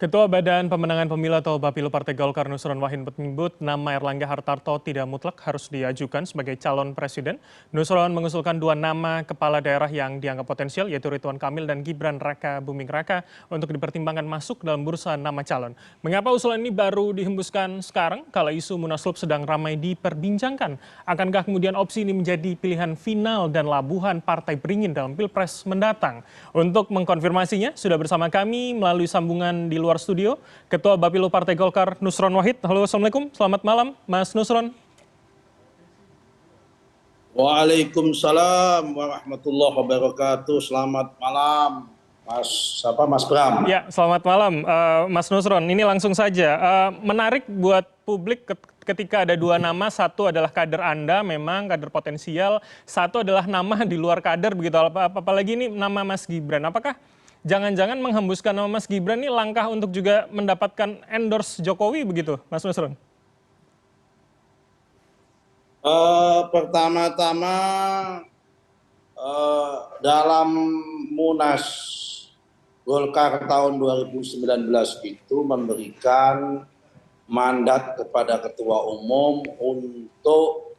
Ketua Badan Pemenangan Pemilu atau Bapilu Partai Golkar Nusron Wahid menyebut nama Erlangga Hartarto tidak mutlak harus diajukan sebagai calon presiden. Nusron mengusulkan dua nama kepala daerah yang dianggap potensial yaitu Ridwan Kamil dan Gibran Raka Buming Raka untuk dipertimbangkan masuk dalam bursa nama calon. Mengapa usulan ini baru dihembuskan sekarang kala isu Munaslup sedang ramai diperbincangkan? Akankah kemudian opsi ini menjadi pilihan final dan labuhan Partai Beringin dalam Pilpres mendatang? Untuk mengkonfirmasinya sudah bersama kami melalui sambungan di luar studio, Ketua Bapilu Partai Golkar Nusron Wahid. Halo, Assalamualaikum. Selamat malam, Mas Nusron. Waalaikumsalam warahmatullahi wabarakatuh. Selamat malam, Mas Bram. Ya, selamat malam, Mas Nusron. Ini langsung saja. Menarik buat publik ketika ada dua nama, satu adalah kader Anda, memang kader potensial, satu adalah nama di luar kader, begitu. Apalagi ini nama Mas Gibran. Apakah jangan-jangan menghembuskan nama Mas Gibran ini langkah untuk juga mendapatkan endorse Jokowi begitu, Mas Nusron? Pertama-tama dalam Munas Golkar tahun 2019 itu memberikan mandat kepada Ketua Umum untuk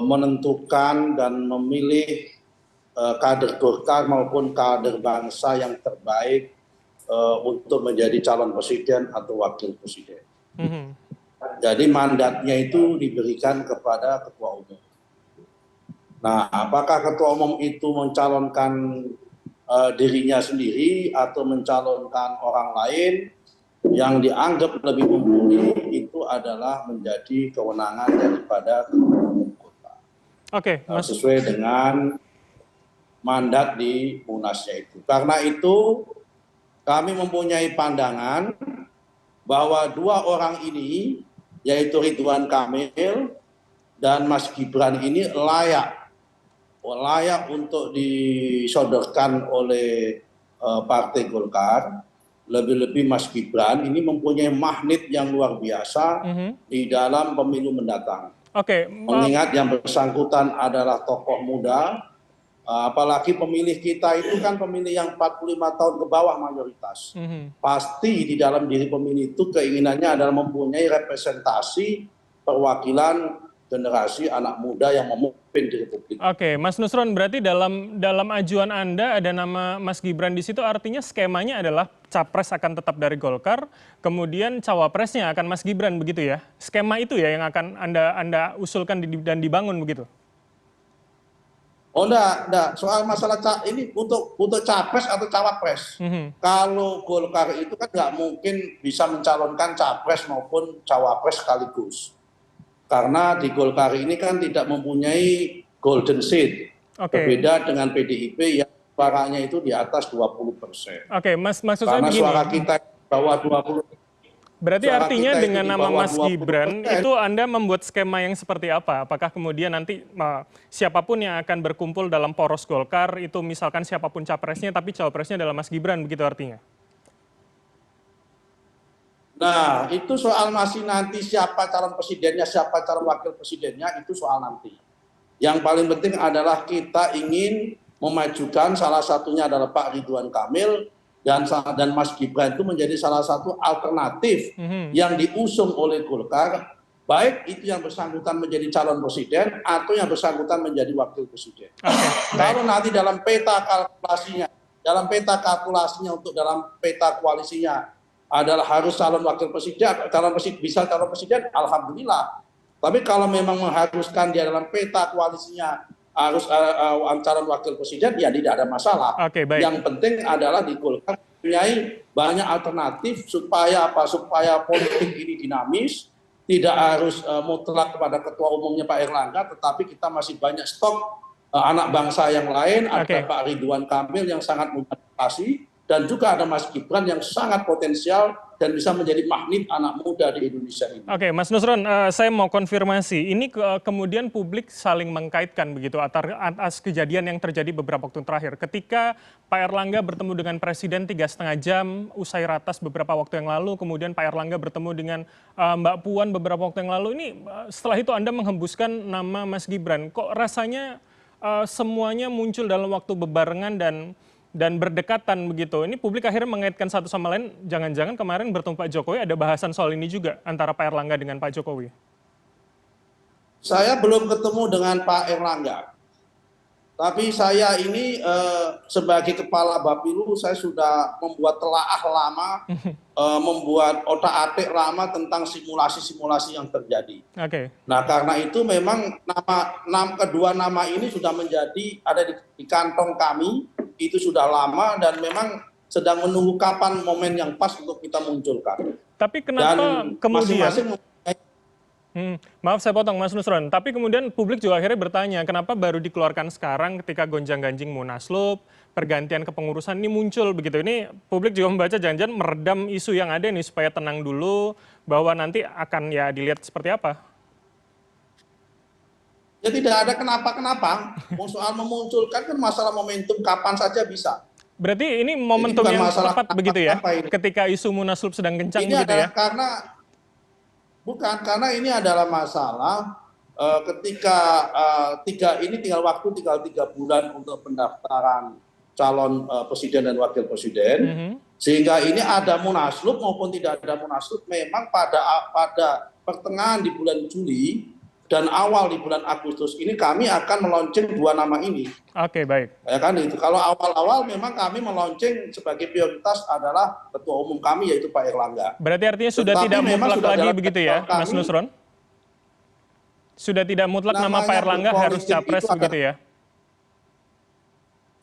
menentukan dan memilih kader Golkar maupun kader bangsa yang terbaik untuk menjadi calon presiden atau wakil presiden. Jadi mandatnya itu diberikan kepada Ketua Umum. Nah, apakah Ketua Umum itu mencalonkan dirinya sendiri atau mencalonkan orang lain yang dianggap lebih mumpuni, itu adalah menjadi kewenangan daripada Ketua Umum Golkar. Oke, Mas. Sesuai dengan mandat di Munasnya itu. Karena itu kami mempunyai pandangan bahwa dua orang ini, yaitu Ridwan Kamil dan Mas Gibran ini layak untuk disodorkan oleh Partai Golkar. Lebih-lebih Mas Gibran ini mempunyai magnet yang luar biasa di dalam pemilu mendatang. Mengingat yang bersangkutan adalah tokoh muda, apalagi pemilih kita itu kan pemilih yang 45 tahun ke bawah mayoritas. Pasti di dalam diri pemilih itu keinginannya adalah mempunyai representasi perwakilan generasi anak muda yang memimpin di Republik. Oke, Mas Nusron, berarti dalam ajuan Anda ada nama Mas Gibran di situ, artinya skemanya adalah capres akan tetap dari Golkar, kemudian cawapresnya akan Mas Gibran, begitu ya? Skema itu ya yang akan Anda usulkan dan dibangun begitu? Oh enggak. Soal masalah ini untuk capres atau cawapres. Kalau Golkar itu kan nggak mungkin bisa mencalonkan capres maupun cawapres sekaligus. Karena di Golkar ini kan tidak mempunyai golden seat. Berbeda dengan PDIP yang suaranya itu di atas 20%. Oke, maksud saya begini. Karena suara kita bawah 20%. Berarti artinya dengan nama Mas Gibran itu Anda membuat skema yang seperti apa? Apakah kemudian nanti siapapun yang akan berkumpul dalam poros Golkar itu misalkan siapapun capresnya tapi cawapresnya adalah Mas Gibran, begitu artinya? Nah, itu soal masih nanti siapa calon presidennya, siapa calon wakil presidennya, itu soal nanti. Yang paling penting adalah kita ingin memajukan, salah satunya adalah Pak Ridwan Kamil, dan Mas Gibran itu menjadi salah satu alternatif yang diusung oleh Golkar, baik itu yang bersangkutan menjadi calon presiden atau yang bersangkutan menjadi wakil presiden. Kalau nanti dalam peta kalkulasinya untuk dalam peta koalisinya adalah harus calon wakil presiden, bisa calon presiden, alhamdulillah. Tapi kalau memang mengharuskan dia dalam peta koalisinya harus calon wakil presiden, ya tidak ada masalah. Yang penting adalah di Golkar mempunyai banyak alternatif supaya politik ini dinamis, tidak harus mutlak kepada ketua umumnya Pak Erlangga, tetapi kita masih banyak stok anak bangsa yang lain. Ada Pak Ridwan Kamil yang sangat motivasi, dan juga ada Mas Gibran yang sangat potensial dan bisa menjadi magnet anak muda di Indonesia ini. Oke, Mas Nusron, saya mau konfirmasi. Ini kemudian publik saling mengkaitkan begitu atas kejadian yang terjadi beberapa waktu terakhir. Ketika Pak Erlangga bertemu dengan Presiden 3,5 jam usai ratas beberapa waktu yang lalu, kemudian Pak Erlangga bertemu dengan Mbak Puan beberapa waktu yang lalu. Ini setelah itu Anda menghembuskan nama Mas Gibran. Kok rasanya semuanya muncul dalam waktu bebarengan dan dan berdekatan begitu. Ini publik akhirnya mengaitkan satu sama lain, jangan-jangan kemarin bertemu Pak Jokowi ada bahasan soal ini juga antara Pak Erlangga dengan Pak Jokowi. Saya belum ketemu dengan Pak Erlangga. Tapi saya ini sebagai kepala Bapilu saya sudah membuat telaah lama, membuat otak-atik lama tentang simulasi-simulasi yang terjadi. Oke. Nah karena itu memang kedua nama ini sudah menjadi ada di kantong kami, itu sudah lama dan memang sedang menunggu kapan momen yang pas untuk kita munculkan. Tapi kenapa Dan kemudian... masing-masing Maaf saya potong Mas Nusron, tapi kemudian publik juga akhirnya bertanya kenapa baru dikeluarkan sekarang ketika gonjang-ganjing Munaslup, pergantian kepengurusan ini muncul begitu. Ini publik juga membaca jangan-jangan meredam isu yang ada nih supaya tenang dulu bahwa nanti akan ya dilihat seperti apa. ya tidak ada kenapa-kenapa. Soal memunculkan kan masalah momentum kapan saja bisa. Berarti ini momentum yang tepat begitu ya, ini. ketika isu Munaslup sedang kencang ini gitu ya? Karena ini adalah masalah ketika ini tinggal 3 bulan untuk pendaftaran calon presiden dan wakil presiden, sehingga ini ada Munaslup maupun tidak ada Munaslup, memang pada pertengahan di bulan Juli dan awal di bulan Agustus ini kami akan melonceng 2 nama ini. Oke, baik. Ya kan itu. Kalau awal-awal memang kami melonceng sebagai prioritas adalah ketua umum kami yaitu Pak Erlangga. Berarti artinya sudah tidak mutlak lagi begitu ya, Mas Nusron? Sudah tidak mutlak nama Pak Erlangga harus capres begitu ya?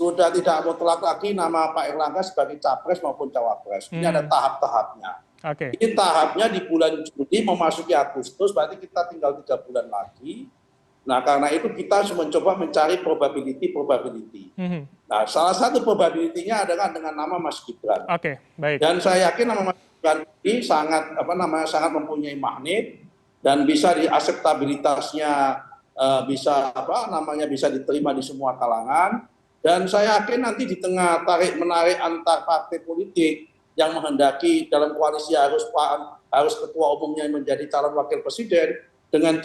Sudah tidak mutlak lagi nama Pak Erlangga sebagai capres maupun cawapres. Ini ada tahap-tahapnya. Oke. Ini tahapnya di bulan Juli memasuki Agustus, berarti kita tinggal 3 bulan lagi. Nah karena itu kita harus mencoba mencari probability. Nah salah satu probability-nya adalah dengan nama Mas Gibran. Oke, baik. Dan saya yakin nama Mas Gibran ini sangat mempunyai magnet dan bisa akseptabilitasnya bisa diterima di semua kalangan. Dan saya yakin nanti di tengah tarik-menarik antar partai politik yang menghendaki dalam koalisi harus ketua umumnya menjadi calon wakil presiden, dengan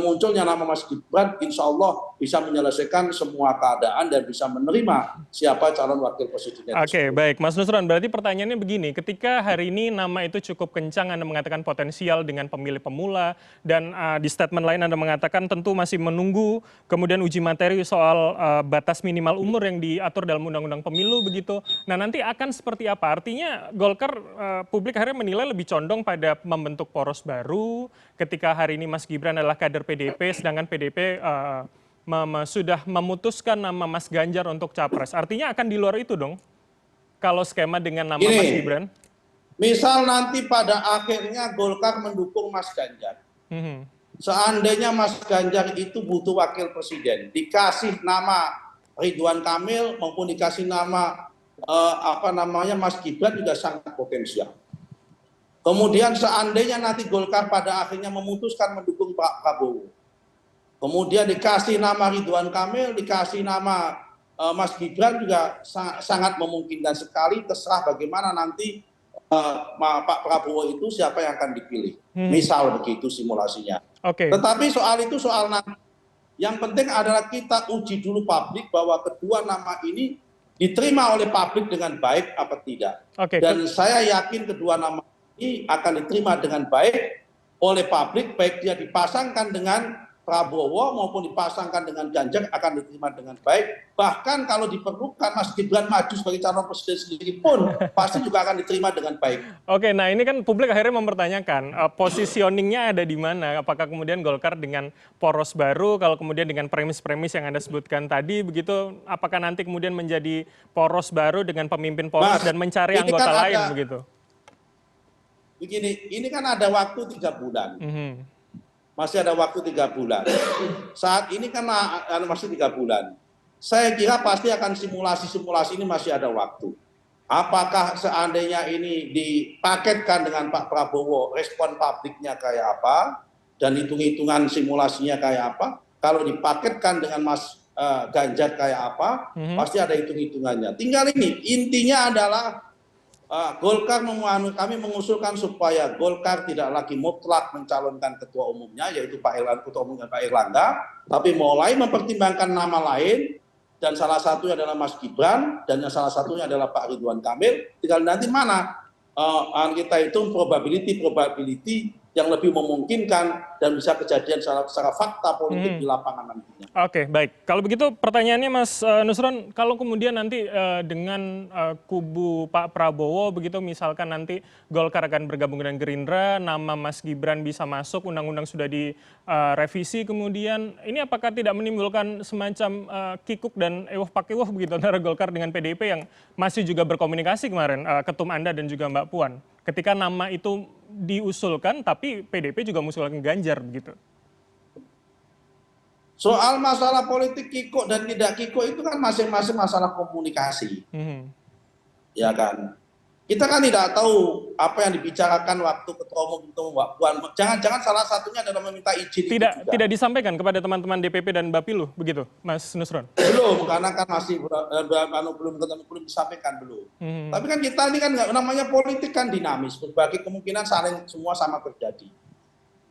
munculnya nama Mas Gibran, insya Allah bisa menyelesaikan semua keadaan dan bisa menerima siapa calon wakil presiden. Oke, baik. Mas Nusron, berarti pertanyaannya begini, ketika hari ini nama itu cukup kencang, Anda mengatakan potensial dengan pemilih pemula, dan di statement lain Anda mengatakan tentu masih menunggu kemudian uji materi soal batas minimal umur yang diatur dalam Undang-Undang Pemilu begitu. Nah nanti akan seperti apa? Artinya Golkar, publik akhirnya menilai lebih condong pada membentuk poros baru, ketika hari ini Mas Gibran adalah kader PDIP, sedangkan PDIP sudah memutuskan nama Mas Ganjar untuk capres. Artinya akan di luar itu dong, kalau skema dengan nama Mas Gibran? Misal nanti pada akhirnya Golkar mendukung Mas Ganjar. Seandainya Mas Ganjar itu butuh wakil presiden, dikasih nama Ridwan Kamil maupun dikasih nama Mas Gibran juga sangat potensial. Kemudian seandainya nanti Golkar pada akhirnya memutuskan mendukung Pak Prabowo, kemudian dikasih nama Ridwan Kamil, dikasih nama Mas Gibran juga sangat memungkinkan sekali, terserah bagaimana nanti Pak Prabowo itu siapa yang akan dipilih. Misal begitu simulasinya. Tetapi soal yang penting adalah kita uji dulu publik bahwa kedua nama ini diterima oleh publik dengan baik apa tidak. Dan saya yakin kedua nama ini akan diterima dengan baik oleh publik, baik dia dipasangkan dengan Prabowo maupun dipasangkan dengan Ganjar akan diterima dengan baik. Bahkan kalau diperlukan Mas Gibran maju sebagai calon presiden sendiri pun pasti juga akan diterima dengan baik. Oke, nah ini kan publik akhirnya mempertanyakan positioningnya ada di mana? Apakah kemudian Golkar dengan poros baru, kalau kemudian dengan premis-premis yang Anda sebutkan tadi, begitu, apakah nanti kemudian menjadi poros baru dengan pemimpin poros dan mencari anggota lain begitu? Begini, ini kan ada waktu 3 bulan. Masih ada waktu 3 bulan. Saat ini kan masih 3 bulan. Saya kira pasti akan simulasi ini masih ada waktu. Apakah seandainya ini dipaketkan dengan Pak Prabowo, respon publiknya kayak apa, dan hitung-hitungan simulasinya kayak apa. Kalau dipaketkan dengan Mas Ganjar kayak apa, pasti ada hitung-hitungannya. Tinggal ini, intinya adalah Golkar kami mengusulkan supaya Golkar tidak lagi mutlak mencalonkan ketua umumnya, yaitu ketua umumnya Pak Erlangga, tapi mulai mempertimbangkan nama lain dan salah satunya adalah Mas Gibran, dan yang salah satunya adalah Pak Ridwan Kamil. Tinggal nanti mana kita hitung probability yang lebih memungkinkan dan bisa kejadian secara fakta politik di lapangan nantinya. Oke, baik. Kalau begitu pertanyaannya Mas Nusron, kalau kemudian nanti dengan kubu Pak Prabowo begitu misalkan nanti Golkar akan bergabung dengan Gerindra, nama Mas Gibran bisa masuk, undang-undang sudah direvisi kemudian, ini apakah tidak menimbulkan semacam kikuk dan ewah pakewah begitu antara Golkar dengan PDIP yang masih juga berkomunikasi kemarin, ketum Anda dan juga Mbak Puan, ketika nama itu diusulkan tapi PDIP juga mengusulkan Ganjar begitu. Soal masalah politik kikuk dan tidak kikuk itu kan masing-masing masalah komunikasi. Ya kan. Kita kan tidak tahu apa yang dibicarakan waktu ketua umum Mbak Puan. Jangan-jangan salah satunya adalah meminta izin. Tidak disampaikan kepada teman-teman DPP dan Bapilu begitu, Mas Nusron? Belum, karena kan masih belum disampaikan belum. Tapi kan kita ini kan namanya politik kan dinamis, berbagai kemungkinan saling semua sama terjadi.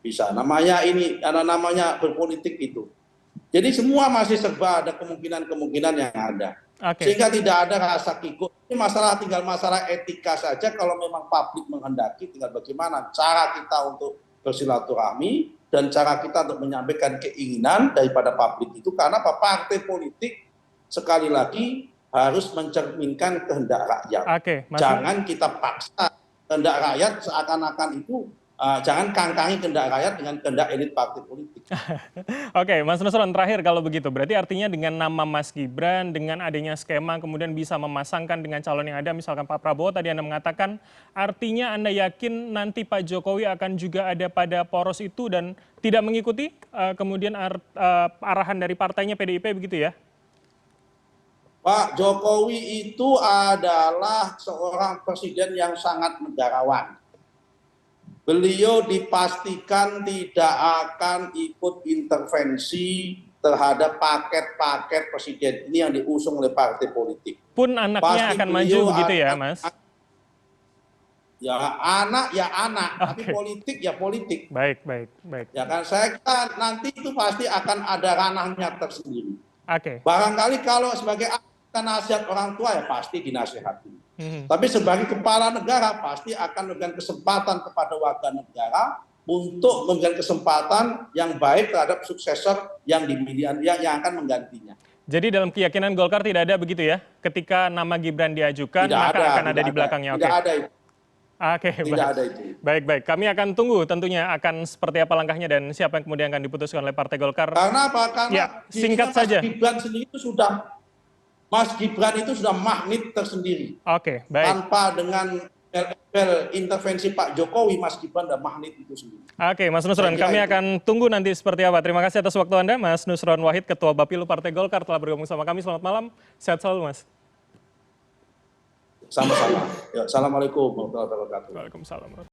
Bisa, namanya berpolitik itu. Jadi semua masih serba ada kemungkinan-kemungkinan yang ada. Sehingga tidak ada rasa kikuk. Ini tinggal masalah etika saja. Kalau memang publik menghendaki, tinggal bagaimana cara kita untuk bersilaturahmi dan cara kita untuk menyampaikan keinginan daripada publik itu. Karena partai politik sekali lagi harus mencerminkan kehendak rakyat. Jangan kita paksa kehendak rakyat seakan-akan itu. Jangan kangkangi kehendak rakyat dengan kehendak elit partai politik. Oke, Mas Nusron, terakhir kalau begitu, berarti artinya dengan nama Mas Gibran, dengan adanya skema kemudian bisa memasangkan dengan calon yang ada, misalkan Pak Prabowo, tadi Anda mengatakan, artinya Anda yakin nanti Pak Jokowi akan juga ada pada poros itu dan tidak mengikuti kemudian arahan dari partainya PDIP begitu ya? Pak Jokowi itu adalah seorang presiden yang sangat negarawan. Beliau dipastikan tidak akan ikut intervensi terhadap paket-paket presiden ini yang diusung oleh partai politik. Pun anaknya akan maju begitu ya, Mas? Ya anak, tapi politik ya politik. Baik. Ya kan, saya kira nanti itu pasti akan ada ranahnya tersendiri. Barangkali kalau sebagai nasihat orang tua ya pasti dinasihati. Tapi sebagai kepala negara pasti akan memberikan kesempatan kepada warga negara untuk memberikan kesempatan yang baik terhadap suksesor yang akan menggantinya. Jadi dalam keyakinan Golkar tidak ada begitu ya? Ketika nama Gibran diajukan, maka akan ada di belakangnya. Tidak ada itu. Tidak ada itu. Baik. Kami akan tunggu tentunya akan seperti apa langkahnya dan siapa yang kemudian akan diputuskan oleh Partai Golkar. Karena apa? Karena ya, singkat saja. Mas Gibran itu sudah magnet tersendiri. Baik. Tanpa dengan intervensi Pak Jokowi, Mas Gibran dan magnet itu sendiri. Mas Nusron, kami akan tunggu nanti seperti apa. Terima kasih atas waktu Anda, Mas Nusron Wahid, Ketua Bapilu Partai Golkar telah bergabung sama kami. Selamat malam, sehat selalu, Mas. Sama-sama. Assalamualaikum warahmatullahi wabarakatuh. Waalaikumsalam.